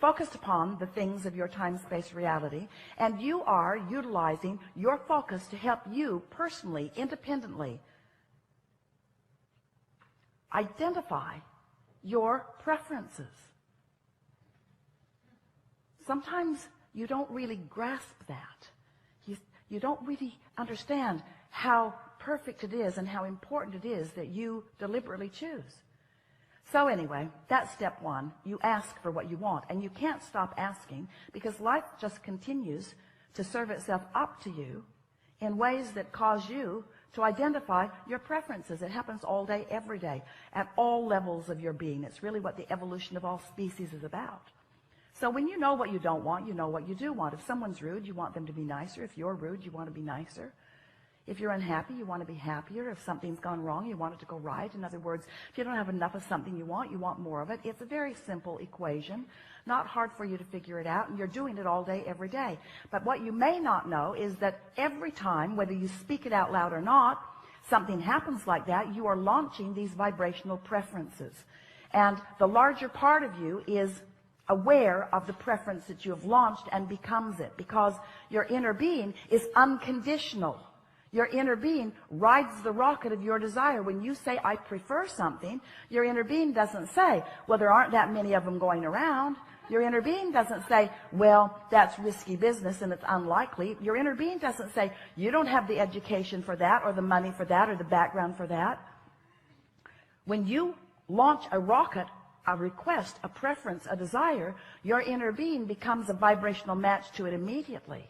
focused upon the things of your time-space reality, and you are utilizing your focus to help you personally, independently, identify your preferences. Sometimes you don't really grasp that. You don't really understand how perfect it is and how important it is that you deliberately choose. So anyway, that's step one. You ask for what you want, and you can't stop asking because life just continues to serve itself up to you in ways that cause you to identify your preferences. It happens all day, every day, at all levels of your being. It's really what the evolution of all species is about. So when you know what you don't want, you know what you do want. If someone's rude, you want them to be nicer. If you're rude, you want to be nicer. If you're unhappy, you want to be happier. If something's gone wrong, you want it to go right. In other words, if you don't have enough of something you want more of it. It's a very simple equation, not hard for you to figure it out, and you're doing it all day, every day. But what you may not know is that every time, whether you speak it out loud or not, something happens like that, you are launching these vibrational preferences. And the larger part of you is aware of the preference that you have launched and becomes it, because your inner being is unconditional. Your inner being rides the rocket of your desire. When you say, I prefer something, your inner being doesn't say, well, there aren't that many of them going around. Your inner being doesn't say, well, that's risky business and it's unlikely. Your inner being doesn't say, you don't have the education for that or the money for that or the background for that. When you launch a rocket, a request, a preference, a desire, your inner being becomes a vibrational match to it immediately.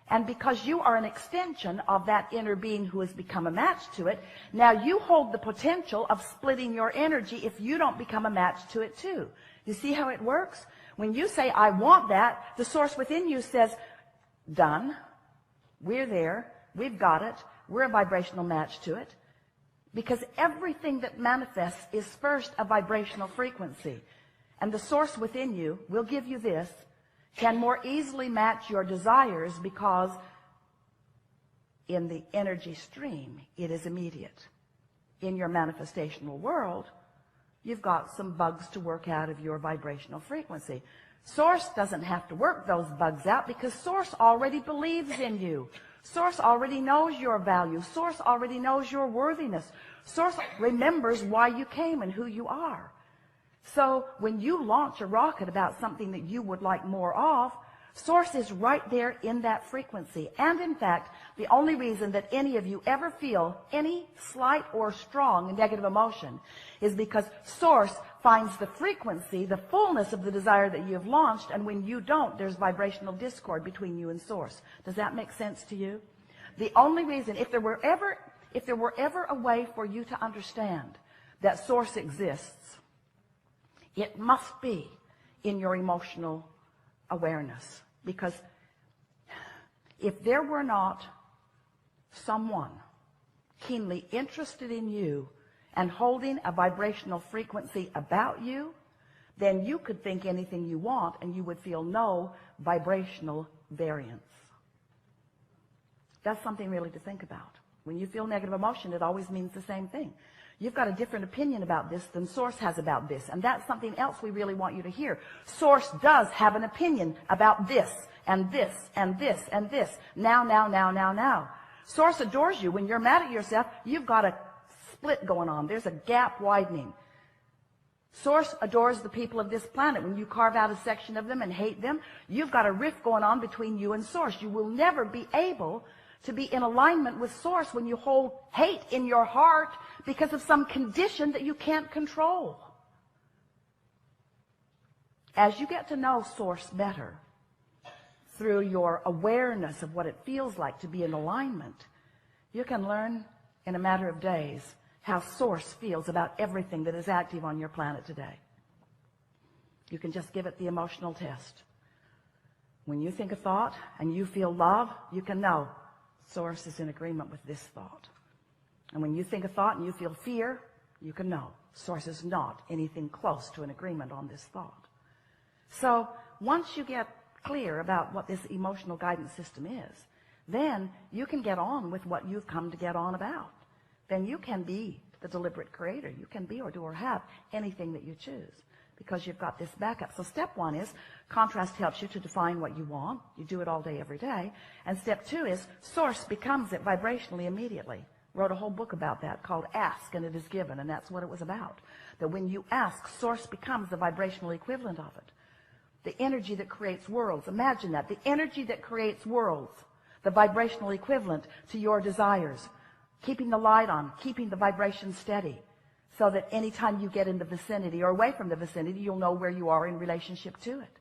And because you are an extension of that inner being who has become a match to it, now you hold the potential of splitting your energy if you don't become a match to it too. You see how it works? When you say, I want that, the source within you says, done. We're there. We've got it. We're a vibrational match to it. Because everything that manifests is first a vibrational frequency. And the source within you will give you this, can more easily match your desires because in the energy stream, it is immediate. In your manifestational world, you've got some bugs to work out of your vibrational frequency. Source doesn't have to work those bugs out because Source already believes in you. Source already knows your value. Source already knows your worthiness. Source remembers why you came and who you are. So when you launch a rocket about something that you would like more of, Source is right there in that frequency. And in fact, the only reason that any of you ever feel any slight or strong negative emotion is because Source finds the frequency, the fullness of the desire that you have launched, and when you don't, there's vibrational discord between you and Source. Does that make sense to you? The only reason, if there were ever a way for you to understand that Source exists, it must be in your emotional awareness. Because if there were not someone keenly interested in you and holding a vibrational frequency about you, then you could think anything you want and you would feel no vibrational variance. That's something really to think about. When you feel negative emotion, it always means the same thing. You've got a different opinion about this than Source has about this. And that's something else we really want you to hear. Source does have an opinion about this, and this, and this, and this. Now. Source adores you. When you're mad at yourself, you've got a split going on. There's a gap widening. Source adores the people of this planet. When you carve out a section of them and hate them, you've got a rift going on between you and Source. You will never be able to be in alignment with Source when you hold hate in your heart because of some condition that you can't control. As you get to know Source better through your awareness of what it feels like to be in alignment, you can learn in a matter of days how Source feels about everything that is active on your planet today. You can just give it the emotional test. When you think a thought and you feel love, you can know Source is in agreement with this thought. And when you think a thought and you feel fear, you can know Source is not anything close to an agreement on this thought. So once you get clear about what this emotional guidance system is, then you can get on with what you've come to get on about. Then you can be the deliberate creator. You can be or do or have anything that you choose. because you've got this backup. So step 1 is contrast helps you to define what you want. You do it all day, every day. And step 2 is source becomes it vibrationally immediately. Wrote a whole book about that called Ask and It Is Given, and that's what it was about. That when you ask, source becomes the vibrational equivalent of it. The energy that creates worlds. Imagine that. The energy that creates worlds. The vibrational equivalent to your desires. Keeping the light on. Keeping the vibration steady. So that anytime you get in the vicinity or away from the vicinity, you'll know where you are in relationship to it.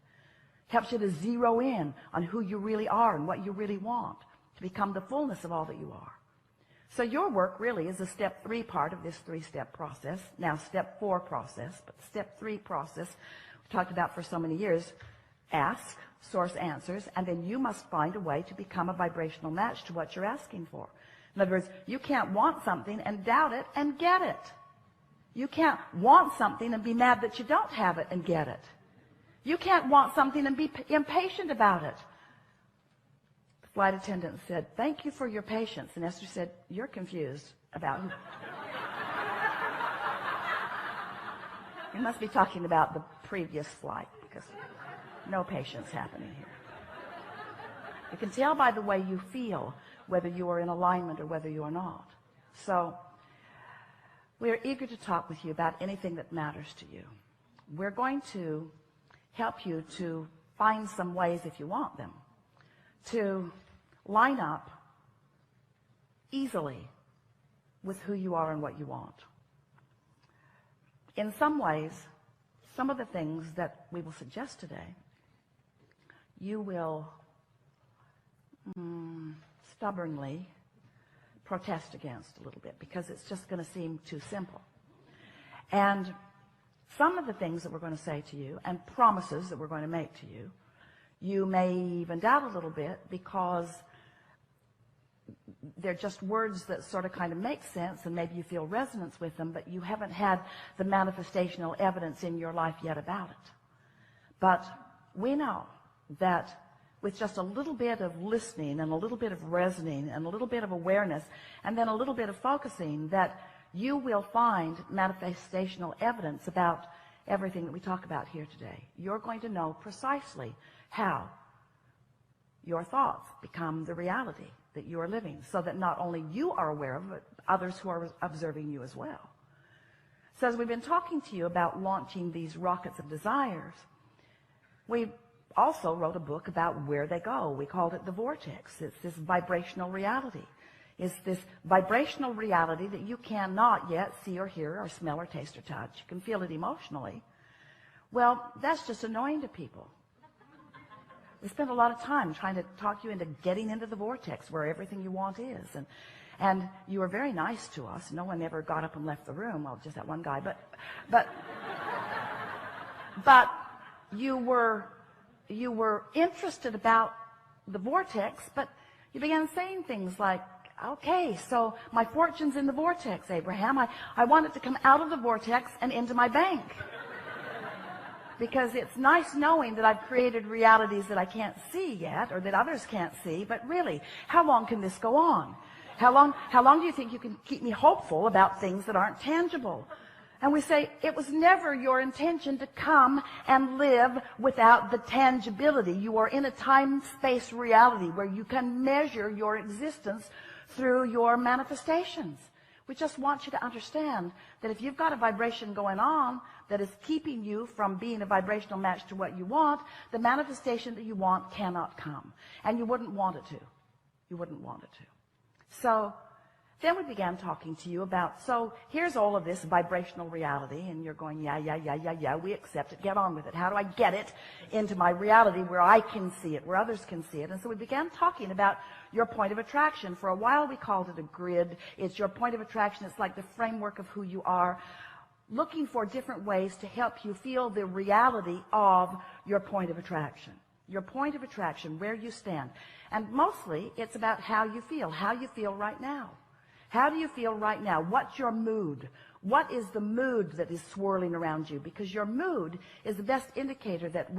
Helps you to zero in on who you really are and what you really want. To become the fullness of all that you are. So your work really is a step 3 part of this 3-step process. Now step 4 process, but step 3 process we talked about for so many years. Ask, source answers, and then you must find a way to become a vibrational match to what you're asking for. In other words, you can't want something and doubt it and get it. You can't want something and be mad that you don't have it and get it. You can't want something and be impatient about it. The flight attendant said, "Thank you for your patience." And Esther said, "You're confused about who." You must be talking about the previous flight, because no patience happening here. You can tell by the way you feel whether you are in alignment or whether you are not. So we are eager to talk with you about anything that matters to you. We're going to help you to find some ways, if you want them, to line up easily with who you are and what you want. In some ways, some of the things that we will suggest today, you will stubbornly protest against a little bit, because it's just going to seem too simple. And some of the things that we're going to say to you and promises that we're going to make to you, you may even doubt a little bit, because they're just words that sort of kind of make sense, and maybe you feel resonance with them, but you haven't had the manifestational evidence in your life yet about it. But we know that with just a little bit of listening and a little bit of resonating and a little bit of awareness and then a little bit of focusing, that you will find manifestational evidence about everything that we talk about here today. You're going to know precisely how your thoughts become the reality that you are living, so that not only you are aware of it, but others who are observing you as well. So as we've been talking to you about launching these rockets of desires, we also wrote a book about where they go. We called it The Vortex. It's this vibrational reality. It's this vibrational reality that you cannot yet see or hear or smell or taste or touch. You can feel it emotionally. Well, that's just annoying to people. We spend a lot of time trying to talk you into getting into the vortex where everything you want is. And you were very nice to us. No one ever got up and left the room. Well, just that one guy. But you were interested about the vortex, but you began saying things like, "Okay, so my fortune's in the vortex, Abraham. I want it to come out of the vortex and into my bank. Because it's nice knowing that I've created realities that I can't see yet, or that others can't see, but really, how long can this go on? How long do you think you can keep me hopeful about things that aren't tangible?" And we say, it was never your intention to come and live without the tangibility. You are in a time-space reality where you can measure your existence through your manifestations. We just want you to understand that if you've got a vibration going on that is keeping you from being a vibrational match to what you want, the manifestation that you want cannot come. And you wouldn't want it to. You wouldn't want it to. So then we began talking to you about, so here's all of this vibrational reality, and you're going, yeah, we accept it, get on with it. How do I get it into my reality where I can see it, where others can see it? And so we began talking about your point of attraction. For a while we called it a grid. It's your point of attraction. It's like the framework of who you are, looking for different ways to help you feel the reality of your point of attraction. Your point of attraction, where you stand. And mostly it's about how you feel right now. How do you feel right now? What's your mood? What is the mood that is swirling around you? Because your mood is the best indicator that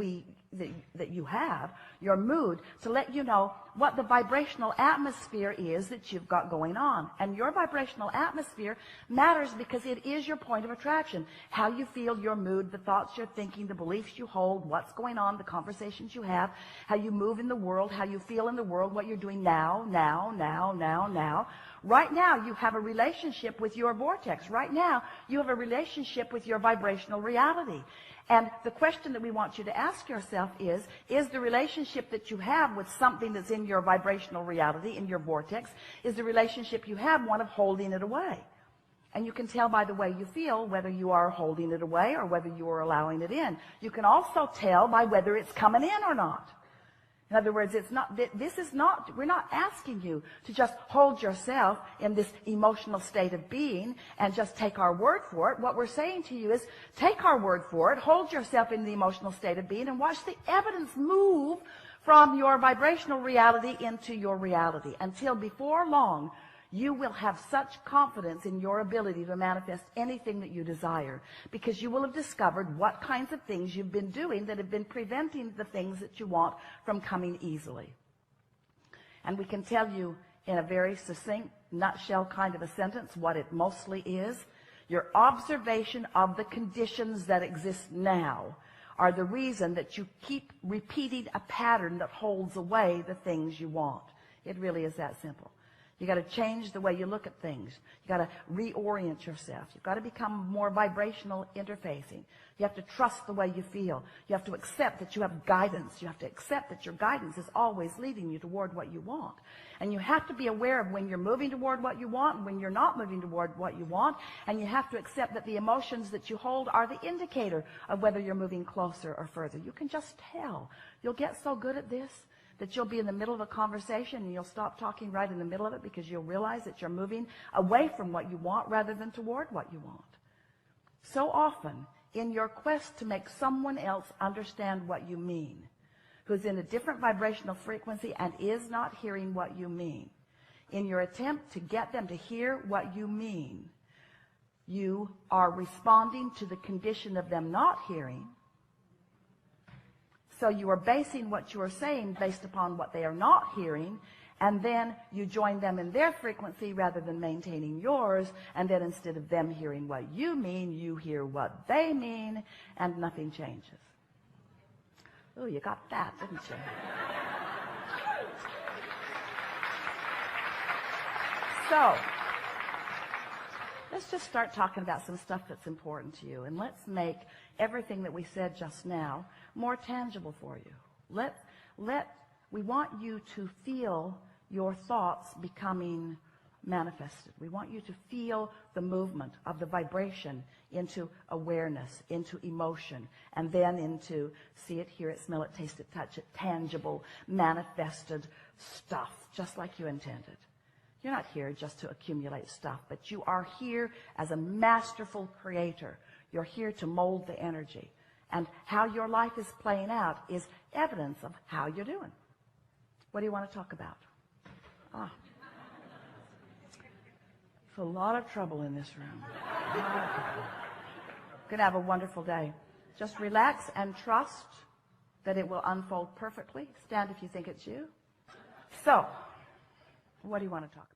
you have, your mood, to let you know what the vibrational atmosphere is that you've got going on. And your vibrational atmosphere matters because it is your point of attraction. How you feel, your mood, the thoughts you're thinking, the beliefs you hold, what's going on, the conversations you have, how you move in the world, how you feel in the world, what you're doing now. Right now, you have a relationship with your vortex. Right now, you have a relationship with your vibrational reality. And the question that we want you to ask yourself is the relationship that you have with something that's in your vibrational reality, in your vortex, is the relationship you have one of holding it away? And you can tell by the way you feel whether you are holding it away or whether you are allowing it in. You can also tell by whether it's coming in or not. In other words, we're not asking you to just hold yourself in this emotional state of being and just take our word for it. What we're saying to you is take our word for it, hold yourself in the emotional state of being, and watch the evidence move from your vibrational reality into your reality until before long, you will have such confidence in your ability to manifest anything that you desire, because you will have discovered what kinds of things you've been doing that have been preventing the things that you want from coming easily. And we can tell you in a very succinct, nutshell kind of a sentence what it mostly is. Your observation of the conditions that exist now are the reason that you keep repeating a pattern that holds away the things you want. It really is that simple. You got to change the way you look at things. You got to reorient yourself. You've got to become more vibrational interfacing. You have to trust the way you feel. You have to accept that you have guidance. You have to accept that your guidance is always leading you toward what you want. And you have to be aware of when you're moving toward what you want and when you're not moving toward what you want. And you have to accept that the emotions that you hold are the indicator of whether you're moving closer or further. You can just tell. You'll get so good at this that you'll be in the middle of a conversation and you'll stop talking right in the middle of it because you'll realize that you're moving away from what you want rather than toward what you want. So often, in your quest to make someone else understand what you mean, who's in a different vibrational frequency and is not hearing what you mean, in your attempt to get them to hear what you mean, you are responding to the condition of them not hearing. So you are basing what you are saying based upon what they are not hearing, and then you join them in their frequency rather than maintaining yours, and then instead of them hearing what you mean, you hear what they mean, and nothing changes. Oh, you got that, didn't you? So, let's just start talking about some stuff that's important to you, and let's make everything that we said just now more tangible for you. We want you to feel your thoughts becoming manifested. We want you to feel the movement of the vibration into awareness, into emotion, and then into see it, hear it, smell it, taste it, touch it, tangible, manifested stuff, just like you intended. You're not here just to accumulate stuff, but you are here as a masterful creator. You're here to mold the energy. And how your life is playing out is evidence of how you're doing. What do you want to talk about? There's a lot of trouble in this room. Going to have a wonderful day. Just relax and trust that it will unfold perfectly. Stand if you think it's you. So, what do you want to talk about?